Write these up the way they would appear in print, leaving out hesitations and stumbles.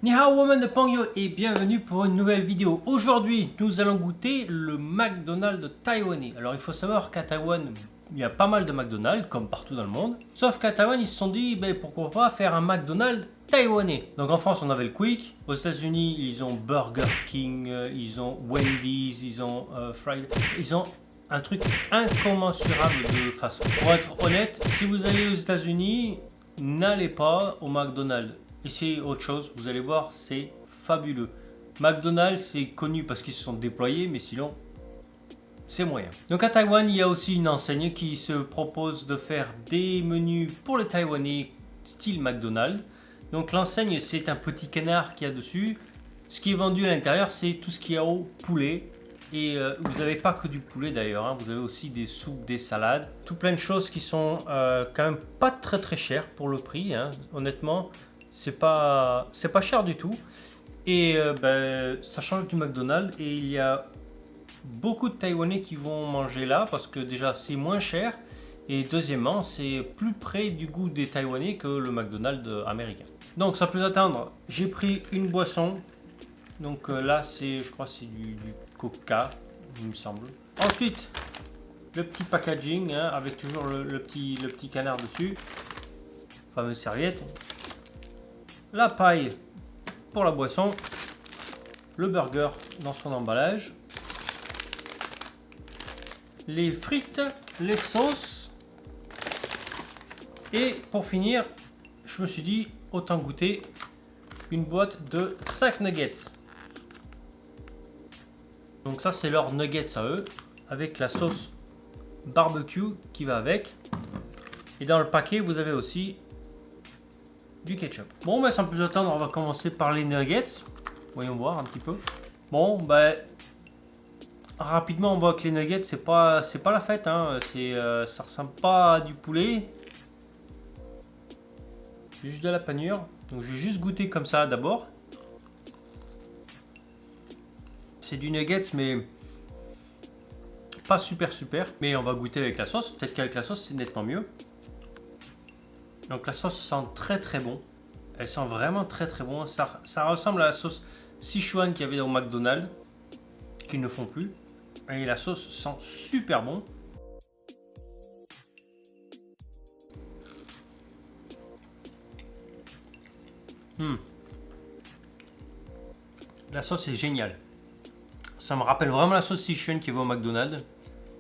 Ni hao woman de Pangyo et bienvenue pour une nouvelle vidéo. Aujourd'hui, nous allons goûter le McDonald's taïwanais. Alors il faut savoir qu'à Taïwan, il y a pas mal de McDonald's, comme partout dans le monde. Sauf qu'à Taïwan, ils se sont dit, pourquoi pas faire un McDonald's taïwanais. Donc en France, on avait le Quick. Aux États-Unis, ils ont Burger King, ils ont Wendy's, ils ont Friday. Ils ont un truc incommensurable de fast-food. Pour être honnête, si vous allez aux États-Unis, n'allez pas au McDonald's. Ici, autre chose, vous allez voir, c'est fabuleux. McDonald's, c'est connu parce qu'ils se sont déployés, mais sinon, c'est moyen. Donc à Taïwan, il y a aussi une enseigne qui se propose de faire des menus pour les Taïwanais, style McDonald's. Donc l'enseigne, c'est un petit canard qu'il y a dessus. Ce qui est vendu à l'intérieur, c'est tout ce qu'il y a au poulet. Et vous n'avez pas que du poulet d'ailleurs, hein. Vous avez aussi des soupes, des salades, tout plein de choses qui sont quand même pas très chères pour le prix, hein. Honnêtement, c'est pas cher du tout. Et ça change du McDonald's et il y a beaucoup de Taïwanais qui vont manger là parce que déjà c'est moins cher et deuxièmement c'est plus près du goût des Taïwanais que le McDonald's américain. Donc sans plus attendre, j'ai pris une boisson. Donc là c'est, je crois c'est du Coca, il me semble. Ensuite le petit packaging, hein, avec toujours le petit canard dessus, fameuse serviette. La paille pour la boisson, le burger dans son emballage, les frites, les sauces et pour finir, je me suis dit autant goûter une boîte de 5 nuggets. Donc ça c'est leurs nuggets à eux, avec la sauce barbecue qui va avec. Et dans le paquet vous avez aussi du ketchup. Bon, sans plus attendre, on va commencer par les nuggets. Voyons voir un petit peu. Bon, rapidement, on voit que les nuggets, c'est pas la fête, hein. Ça ressemble pas à du poulet. C'est juste de la panure. Donc, je vais juste goûter comme ça d'abord. C'est du nuggets, mais pas super. Mais on va goûter avec la sauce. Peut-être qu'avec la sauce, c'est nettement mieux. Donc la sauce sent très bon. Elle sent vraiment très bon. Ça ressemble à la sauce Sichuan qu'il y avait au McDonald's, qu'ils ne font plus. Et la sauce sent super bon. La sauce est géniale. Ça me rappelle vraiment la sauce Sichuan qu'il y avait au McDonald's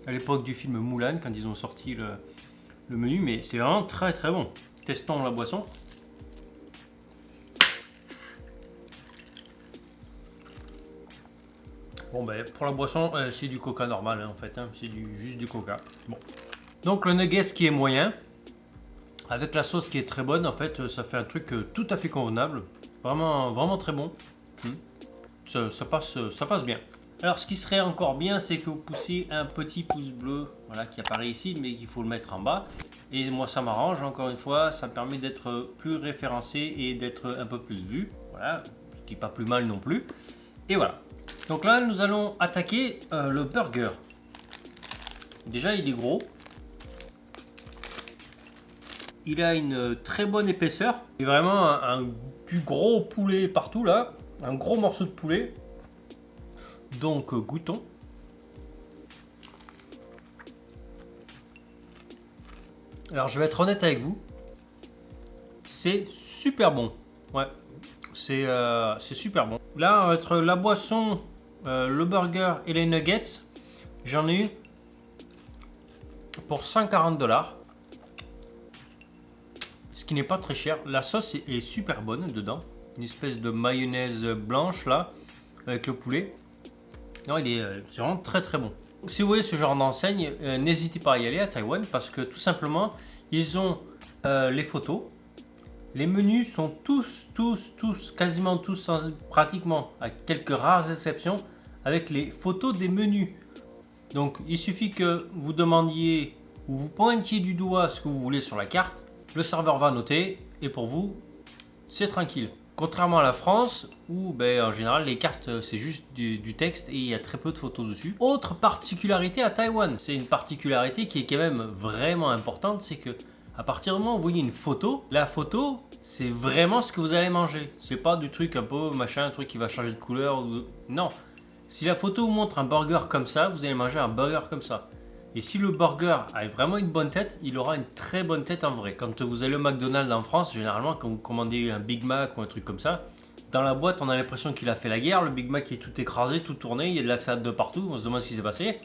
à l'époque du film Mulan, quand ils ont sorti le menu. Mais c'est vraiment très bon. Testons la boisson. Bon pour la boisson c'est du coca normal, hein, en fait, hein, c'est juste du coca. Bon. Donc le nugget qui est moyen, avec la sauce qui est très bonne, en fait ça fait un truc tout à fait convenable. Vraiment très bon. Ça passe bien. Alors ce qui serait encore bien, c'est que vous poussiez un petit pouce bleu, voilà, qui apparaît ici, mais qu'il faut le mettre en bas. Et moi ça m'arrange, encore une fois, ça me permet d'être plus référencé et d'être un peu plus vu. Voilà, ce qui n'est pas plus mal non plus. Et voilà. Donc là nous allons attaquer le burger. Déjà il est gros. Il a une très bonne épaisseur. C'est vraiment du gros poulet partout là. Un gros morceau de poulet. Donc goûtons. Alors je vais être honnête avec vous, c'est super bon. Ouais, c'est super bon. Là entre la boisson, le burger et les nuggets, j'en ai eu pour 140 $. Ce qui n'est pas très cher. La sauce est super bonne dedans. Une espèce de mayonnaise blanche là, avec le poulet. Non, c'est vraiment très bon. Donc, si vous voyez ce genre d'enseigne, n'hésitez pas à y aller à Taïwan parce que tout simplement, ils ont les photos. Les menus sont quasiment tous, pratiquement, à quelques rares exceptions, avec les photos des menus. Donc il suffit que vous demandiez ou vous pointiez du doigt ce que vous voulez sur la carte, le serveur va noter et pour vous, c'est tranquille. Contrairement à la France où en général les cartes c'est juste du texte et il y a très peu de photos dessus. Autre particularité à Taïwan, c'est une particularité qui est quand même vraiment importante, c'est que À partir du moment où vous voyez une photo, la photo, c'est vraiment ce que vous allez manger. C'est pas du truc un peu machin, un truc qui va changer de couleur. Non. Si la photo vous montre un burger comme ça, vous allez manger un burger comme ça. Et si le burger a vraiment une bonne tête, il aura une très bonne tête en vrai. Quand vous allez au McDonald's en France, généralement quand vous commandez un Big Mac ou un truc comme ça, dans la boîte on a l'impression qu'il a fait la guerre, le Big Mac est tout écrasé, tout tourné, il y a de la salade de partout, on se demande ce qui s'est passé.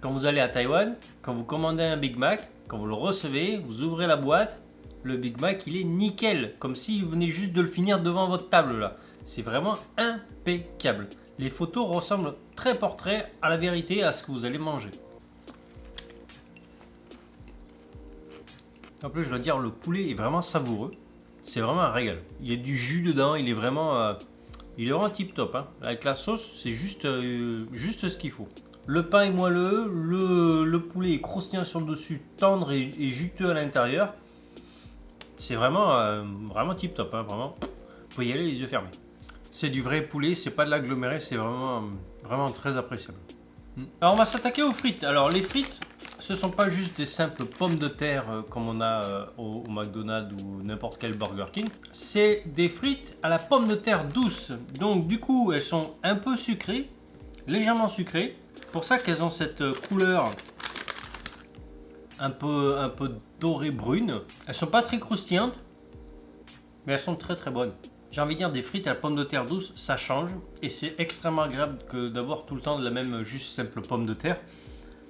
Quand vous allez à Taïwan, quand vous commandez un Big Mac, quand vous le recevez, vous ouvrez la boîte, le Big Mac il est nickel, comme si vous venez juste de le finir devant votre table là. C'est vraiment impeccable. Les photos ressemblent très portrait à la vérité, à ce que vous allez manger. En plus, je dois dire, le poulet est vraiment savoureux. C'est vraiment un régal. Il y a du jus dedans, il est vraiment tip top. Hein. Avec la sauce, c'est juste ce qu'il faut. Le pain est moelleux, le poulet est croustillant sur le dessus, tendre et juteux à l'intérieur. C'est vraiment tip top. Hein, vraiment, vous pouvez y aller les yeux fermés. C'est du vrai poulet, c'est pas de l'aggloméré, c'est vraiment très appréciable. Alors on va s'attaquer aux frites. Alors les frites, ce ne sont pas juste des simples pommes de terre comme on a au McDonald's ou n'importe quel Burger King. C'est des frites à la pomme de terre douce. Donc du coup elles sont un peu sucrées, légèrement sucrées. C'est pour ça qu'elles ont cette couleur un peu dorée brune. Elles sont pas très croustillantes, mais elles sont très très bonnes. J'ai envie de dire, des frites à la pomme de terre douce, ça change et c'est extrêmement agréable que d'avoir tout le temps de la même juste simple pomme de terre.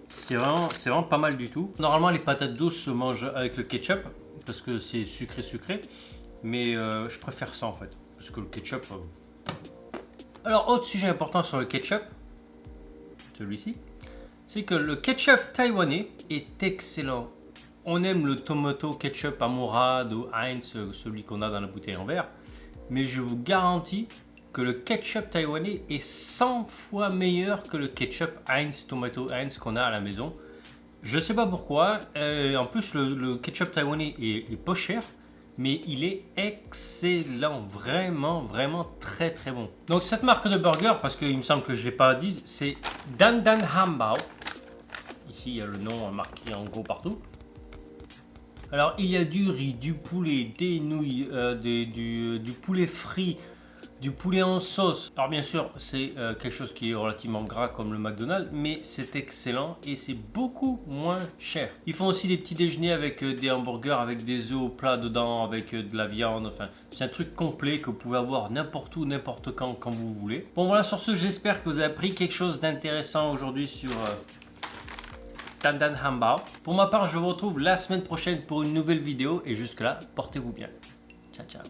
C'est vraiment pas mal du tout. Normalement les patates douces se mangent avec le ketchup parce que c'est sucré, mais je préfère ça en fait parce que le ketchup. Alors autre sujet important sur le ketchup, celui-ci, c'est que le ketchup taïwanais est excellent. On aime le tomato ketchup Amorad ou Heinz, celui qu'on a dans la bouteille en verre. Mais je vous garantis que le ketchup taïwanais est 100 fois meilleur que le ketchup Heinz, tomato Heinz qu'on a à la maison. Je sais pas pourquoi. En plus, le ketchup taïwanais est pas cher, mais il est excellent. Vraiment très très bon. Donc cette marque de burger, parce qu'il me semble que je l'ai pas dit, c'est Dan Dan Hambao. Ici, il y a le nom marqué en gros partout. Alors il y a du riz, du poulet, des nouilles, du poulet frit, du poulet en sauce. Alors bien sûr c'est quelque chose qui est relativement gras comme le McDonald's, mais c'est excellent et c'est beaucoup moins cher. Ils font aussi des petits déjeuners avec des hamburgers, avec des œufs au plat dedans, avec de la viande, enfin c'est un truc complet que vous pouvez avoir n'importe où, n'importe quand vous voulez. Bon voilà, sur ce j'espère que vous avez appris quelque chose d'intéressant aujourd'hui sur... Dan Dan Hambao. Pour ma part, je vous retrouve la semaine prochaine pour une nouvelle vidéo et jusque là, portez-vous bien. Ciao, ciao.